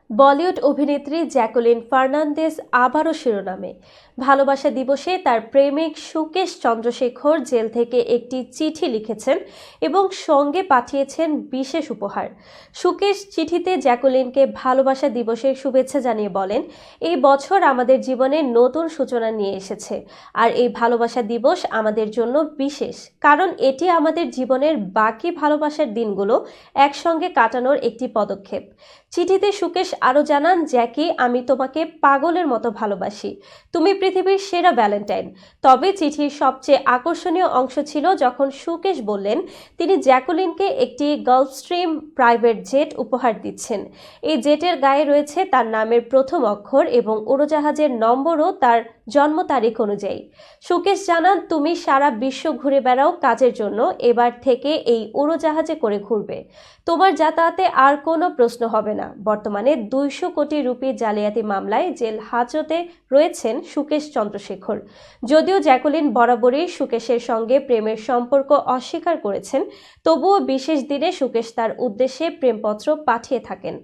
বলিউড অভিনেত্রী Jacqueline Fernandez আবারও শিরোনামে। ভালোবাসা দিবসে তার প্রেমিক সুকেশ চন্দ্রশেখর জেল থেকে একটি চিঠি লিখেছেন এবং সঙ্গে পাঠিয়েছেন বিশেষ উপহার। সুকেশ চিঠিতে জ্যাকুলিনকে ভালোবাসা দিবসের শুভেচ্ছা জানিয়ে বলেন, এই বছর আমাদের জীবনে নতুন সূচনা নিয়ে এসেছে, আর এই ভালোবাসা দিবস আমাদের জন্য বিশেষ, কারণ এটি আমাদের জীবনের বাকি ভালোবাসার দিনগুলো একসঙ্গে কাটানোর একটি পদক্ষেপ। চিঠিতে সুকেশ আরও জানান, জ্যাকি, আমি তোমাকে পাগলের মতো ভালোবাসি, তুমি পৃথিবীর সেরা ভ্যালেন্টাইন। তবে চিঠির সবচেয়ে আকর্ষণীয় অংশ ছিল যখন সুকেশ বললেন তিনি জ্যাকুলিনকে একটি গালফস্ট্রিম প্রাইভেট জেট উপহার দিচ্ছেন। এই জেটের গায়ে রয়েছে তার নামের প্রথম অক্ষর এবং উড়োজাহাজের নম্বরও তার জন্ম তারিখ অনুযায়ী। সুকেশ জানান, তুমি সারা বিশ্ব ঘুরে বেড়াও কাজের জন্য, এবার থেকে এই উড়োজাহাজে করে ঘুরবে, তোমার যাতায়াতে আর কোনো প্রশ্ন হবে না। বর্তমানে 200 কোটি রুপি জালিয়াতি মামলায় জেল হাজতে রয়েছেন সুকেশ চন্দ্রশেখর। যদিও জ্যাকুলিন বরাবরই সুকেশের সঙ্গে প্রেমের সম্পর্ক অস্বীকার করেছেন, তবুও বিশেষ দিনে সুকেশ তার উদ্দেশ্যে প্রেমপত্র পাঠিয়ে থাকেন।